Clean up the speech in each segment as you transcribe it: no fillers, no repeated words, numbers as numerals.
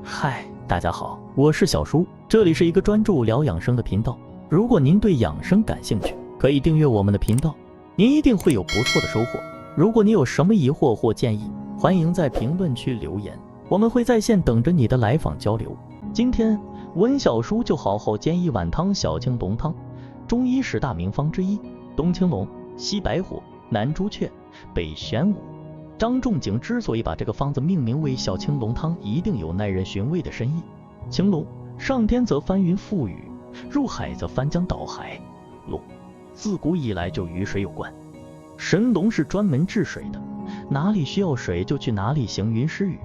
嗨，大家好，我是小叔，这里是一个专注聊养生的频道。如果您对养生感兴趣，可以订阅我们的频道，您一定会有不错的收获。如果你有什么疑惑或建议，欢迎在评论区留言，我们会在线等着你的来访交流。今天文小叔就好好煎一碗汤小青龙汤，中医10大名方之一，东青龙，西白虎，南朱雀，北玄武。张仲景之所以把这个方子命名为小青龙汤，一定有耐人寻味的深意。青龙，上天则翻云覆雨，入海则翻江倒海。龙，自古以来就与水有关。神龙是专门治水的，哪里需要水就去哪里行云施雨。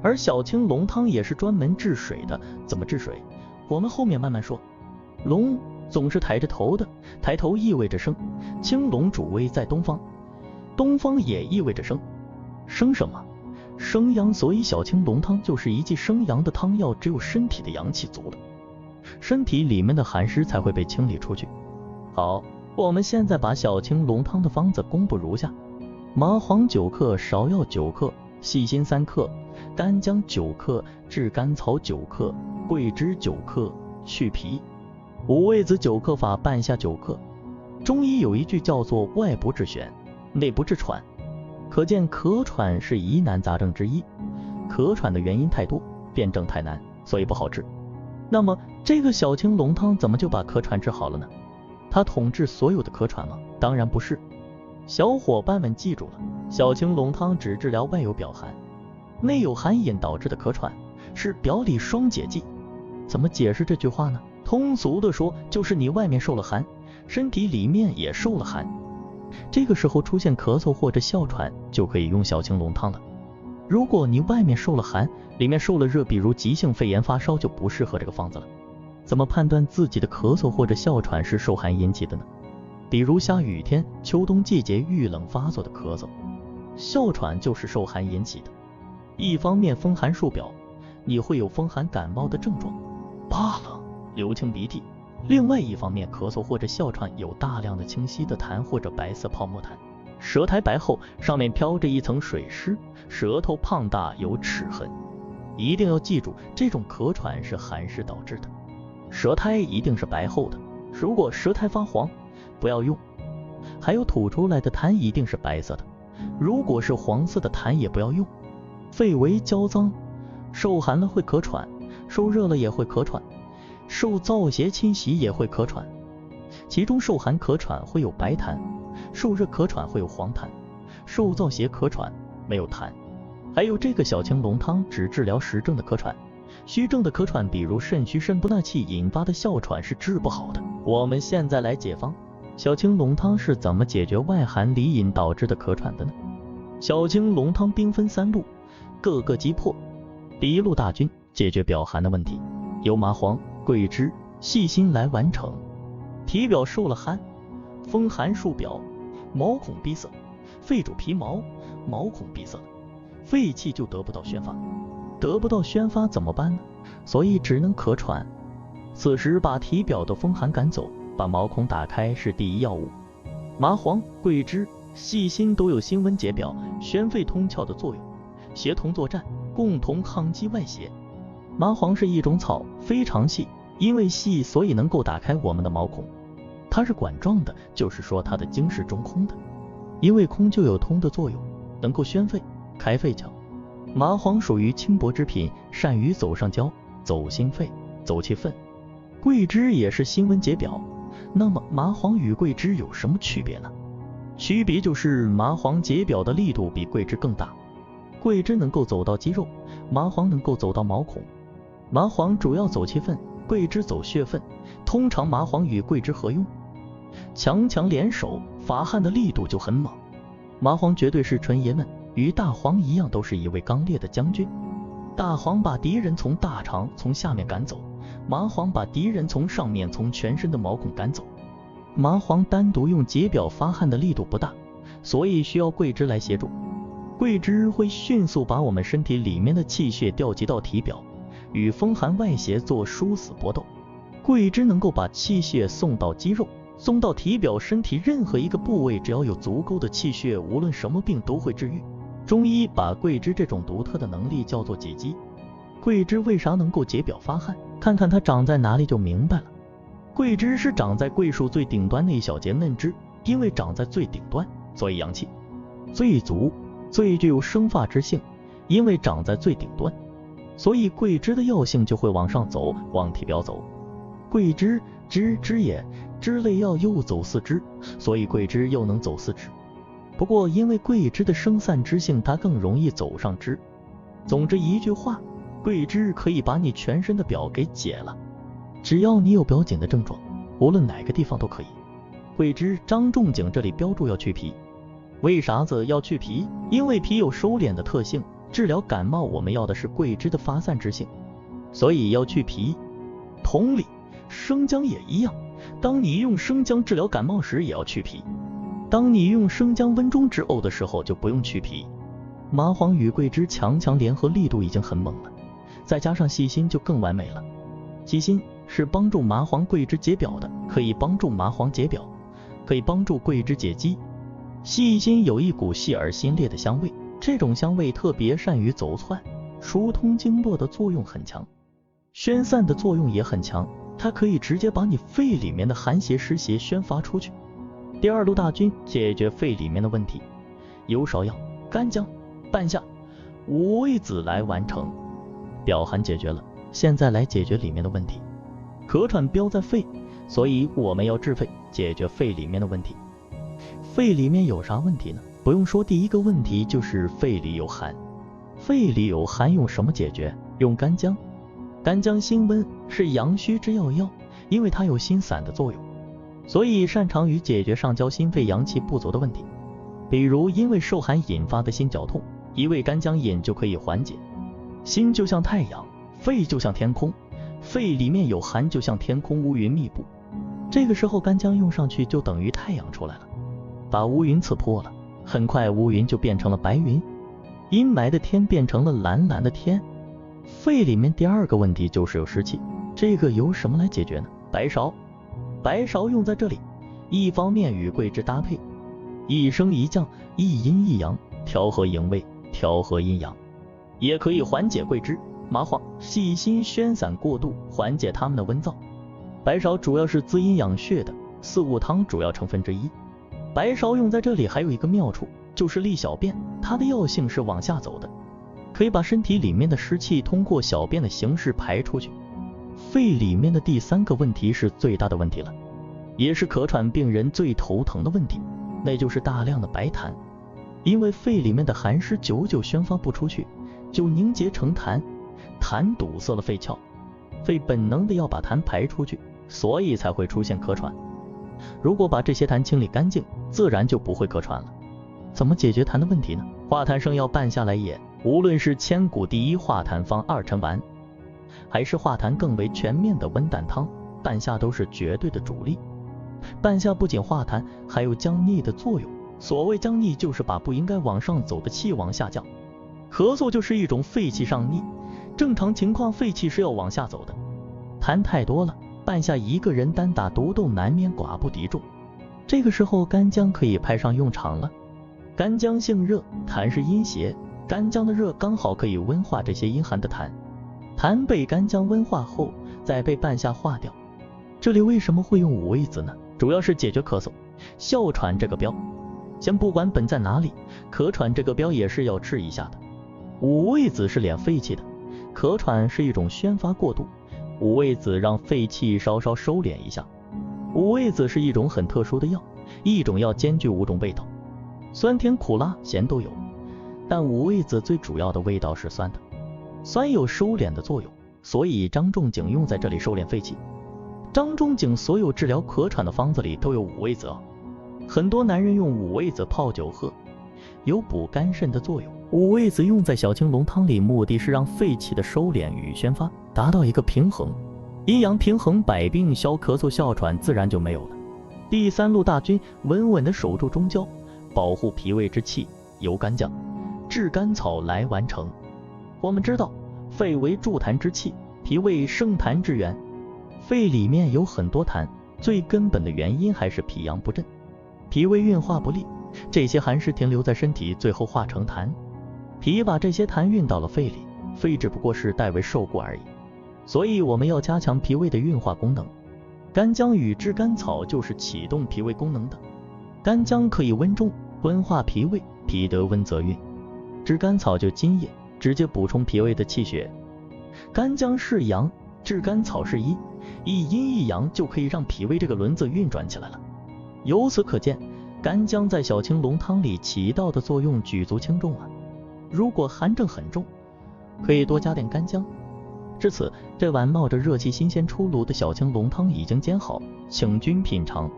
而小青龙汤也是专门治水的，怎么治水？我们后面慢慢说。龙总是抬着头的，抬头意味着生，青龙主位在东方，东方也意味着生。生什么？生阳，所以小青龙汤就是一剂生阳的汤药，只有身体的阳气足了，身体里面的寒湿才会被清理出去。好，我们现在把小青龙汤的方子公布如下：麻黄9克，芍药9克，细辛3克，干姜9克，炙甘草9克，桂枝9克，去皮，五味子9克，法半夏9克。中医有一句叫做外不治癣，内不治喘，可见咳喘是疑难杂症之一。咳喘的原因太多，辩证太难，所以不好治。那么这个小青龙汤怎么就把咳喘治好了呢？它统治所有的咳喘吗？当然不是。小伙伴们记住了，小青龙汤只治疗外有表寒，内有寒饮导致的咳喘，是表里双解剂。怎么解释这句话呢？通俗的说，就是你外面受了寒，身体里面也受了寒，这个时候出现咳嗽或者哮喘，就可以用小青龙汤了。如果你外面受了寒，里面受了热，比如急性肺炎发烧，就不适合这个方子了。怎么判断自己的咳嗽或者哮喘是受寒引起的呢？比如下雨天，秋冬季节遇冷发作的咳嗽，哮喘就是受寒引起的。一方面风寒数表，你会有风寒感冒的症状，怕冷、流清鼻涕；另外一方面，咳嗽或者哮喘有大量的清晰的痰或者白色泡沫痰，舌苔白厚，上面飘着一层水湿，舌头胖大有齿痕。一定要记住，这种咳喘是寒湿导致的，舌苔一定是白厚的，如果舌苔发黄，不要用。还有吐出来的痰一定是白色的，如果是黄色的痰也不要用。肺为焦脏，受寒了会咳喘，受热了也会咳喘，受燥邪侵袭也会咳喘。其中受寒咳喘会有白痰，受热咳喘会有黄痰，受燥邪咳喘没有痰。还有这个小青龙汤只治疗实症的咳喘，虚症的咳喘，比如肾虚肾不纳气引发的哮喘是治不好的。我们现在来解方，小青龙汤是怎么解决外寒里引导致的咳喘的呢？小青龙汤兵分3路，各个击破。第一路大军解决表寒的问题，由麻黄、桂枝、细辛来完成。体表受了寒，风寒数表，毛孔闭塞，肺主皮毛，毛孔闭塞，肺气就得不到宣发，得不到宣发怎么办呢？所以只能咳喘。此时把体表的风寒赶走，把毛孔打开是第一要务。麻黄、桂枝、细辛都有辛温解表、宣肺通窍的作用，协同作战，共同抗击外邪。麻黄是一种草，非常细，因为细所以能够打开我们的毛孔。它是管状的，就是说它的经是中空的，因为空就有通的作用，能够宣肺、开肺窍。麻黄属于轻薄之品，善于走上焦、走心肺、走气分。桂枝也是辛温解表，那么麻黄与桂枝有什么区别呢？区别就是麻黄解表的力度比桂枝更大，桂枝能够走到肌肉，麻黄能够走到毛孔。麻黄主要走气分，桂枝走血分，通常麻黄与桂枝合用，强强联手，发汗的力度就很猛。麻黄绝对是纯爷们，与大黄一样，都是一位刚烈的将军。大黄把敌人从大肠从下面赶走，麻黄把敌人从上面从全身的毛孔赶走。麻黄单独用解表发汗的力度不大，所以需要桂枝来协助。桂枝会迅速把我们身体里面的气血调集到体表，与风寒外邪做殊死搏斗。桂枝能够把气血送到肌肉，送到体表，身体任何一个部位只要有足够的气血，无论什么病都会治愈。中医把桂枝这种独特的能力叫做解肌。桂枝为啥能够解表发汗，看看它长在哪里就明白了。桂枝是长在桂树最顶端那一小节嫩枝，因为长在最顶端，所以阳气最足，最具有生发之性。因为长在最顶端，所以桂枝的药性就会往上走，往体表走。桂枝枝也，枝类药又走四枝，所以桂枝又能走四枝。不过因为桂枝的生散之性，它更容易走上枝。总之一句话，桂枝可以把你全身的表给解了，只要你有表紧的症状，无论哪个地方都可以。桂枝张仲景这里标注要去皮，为啥子要去皮？因为皮有收敛的特性，治疗感冒我们要的是桂枝的发散之性，所以要去皮。同理，生姜也一样，当你用生姜治疗感冒时也要去皮，当你用生姜温中止呕的时候就不用去皮。麻黄与桂枝强联合力度已经很猛了，再加上细辛就更完美了。细辛是帮助麻黄桂枝解表的，可以帮助麻黄解表，可以帮助桂枝解肌。细辛有一股细而辛冽的香味，这种香味特别善于走窜，疏通经络的作用很强，宣散的作用也很强，它可以直接把你肺里面的寒邪湿邪宣发出去。第二路大军解决肺里面的问题，由芍药、干姜、半夏、五味子来完成。表寒解决了，现在来解决里面的问题。咳喘标在肺，所以我们要治肺，解决肺里面的问题。肺里面有啥问题呢？不用说，第一个问题就是肺里有寒。肺里有寒用什么解决？用干姜。干姜辛温，是阳虚之要药，因为它有辛散的作用，所以擅长于解决上焦心肺阳气不足的问题。比如因为受寒引发的心绞痛，一味干姜饮就可以缓解。心就像太阳，肺就像天空，肺里面有寒就像天空乌云密布，这个时候干姜用上去就等于太阳出来了，把乌云刺破了，很快乌云就变成了白云，阴霾的天变成了蓝蓝的天。肺里面第二个问题就是有湿气，这个由什么来解决呢？白芍。白芍用在这里，一方面与桂枝搭配，一升一降，一阴一阳，调和营卫，调和阴阳，也可以缓解桂枝、麻黄、细辛宣散过度，缓解它们的温燥。白芍主要是滋阴养血的，四物汤主要成分之一。白芍用在这里还有一个妙处，就是利小便，它的药性是往下走的，可以把身体里面的湿气通过小便的形式排出去。肺里面的第三个问题是最大的问题了，也是咳喘病人最头疼的问题，那就是大量的白痰。因为肺里面的寒湿久久宣发不出去，就凝结成痰，痰堵塞了肺窍，肺本能的要把痰排出去，所以才会出现咳喘。如果把这些痰清理干净，自然就不会咳喘了。怎么解决痰的问题呢？化痰生药半夏来也，无论是千古第一化痰方2陈丸，还是化痰更为全面的温胆汤，半夏都是绝对的主力。半夏不仅化痰，还有降逆的作用。所谓降逆，就是把不应该往上走的气往下降。咳嗽就是一种肺气上逆，正常情况肺气是要往下走的，痰太多了，半夏一个人单打独斗难免寡不敌众，这个时候干姜可以派上用场了。干姜性热，痰是阴邪，干姜的热刚好可以温化这些阴寒的痰，痰被干姜温化后再被半夏化掉。这里为什么会用五味子呢？主要是解决咳嗽、哮喘这个标。先不管本在哪里，咳喘这个标也是要治一下的。五味子是敛肺气的，咳喘是一种宣发过度，五味子让肺气稍稍收敛一下。五味子是一种很特殊的药，一种药兼具5种味道，酸甜苦辣咸都有，但五味子最主要的味道是酸的，酸有收敛的作用，所以张仲景用在这里收敛肺气。张仲景所有治疗咳喘的方子里都有五味子哦。很多男人用五味子泡酒喝，有补肝肾的作用。五味子用在小青龙汤里，目的是让肺气的收敛与宣发达到一个平衡，阴阳平衡，百病消，咳嗽哮喘自然就没有了。第三路大军稳稳地守住中焦，保护脾胃之气，由干姜、炙甘草来完成。我们知道肺为助痰之气，脾胃生痰之源，肺里面有很多痰，最根本的原因还是脾阳不振，脾胃运化不利，这些寒湿停留在身体，最后化成痰。脾把这些痰运到了肺里，肺只不过是代为受雇而已。所以我们要加强脾胃的运化功能。干姜与炙甘草就是启动脾胃功能的。干姜可以温中，温化脾胃，脾得温则运。炙甘草就津液，直接补充脾胃的气血。干姜是阳，炙甘草是阴，一阴一阳就可以让脾胃这个轮子运转起来了。由此可见，干姜在小青龙汤里起到的作用举足轻重啊。如果寒症很重，可以多加点干姜。至此，这碗冒着热气新鲜出炉的小青龙汤已经煎好，请君品尝。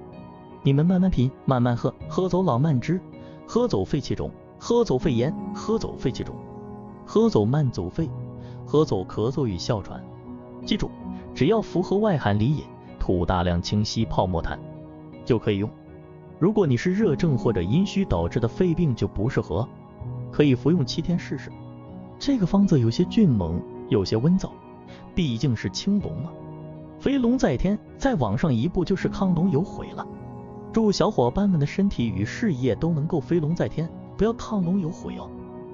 你们慢慢品，慢慢喝，喝走老慢支，喝走肺气肿，喝走肺炎，喝走肺气肿，喝走慢阻肺，喝走咳嗽与哮喘。记住，只要符合外寒里饮，吐大量清稀泡沫痰就可以用。如果你是热症或者阴虚导致的肺病就不适合，可以服用7天试试。这个方子有些峻猛，有些温燥，毕竟是青龙嘛。飞龙在天，再往上一步就是亢龙有悔了。祝小伙伴们的身体与事业都能够飞龙在天，不要亢龙有悔哦。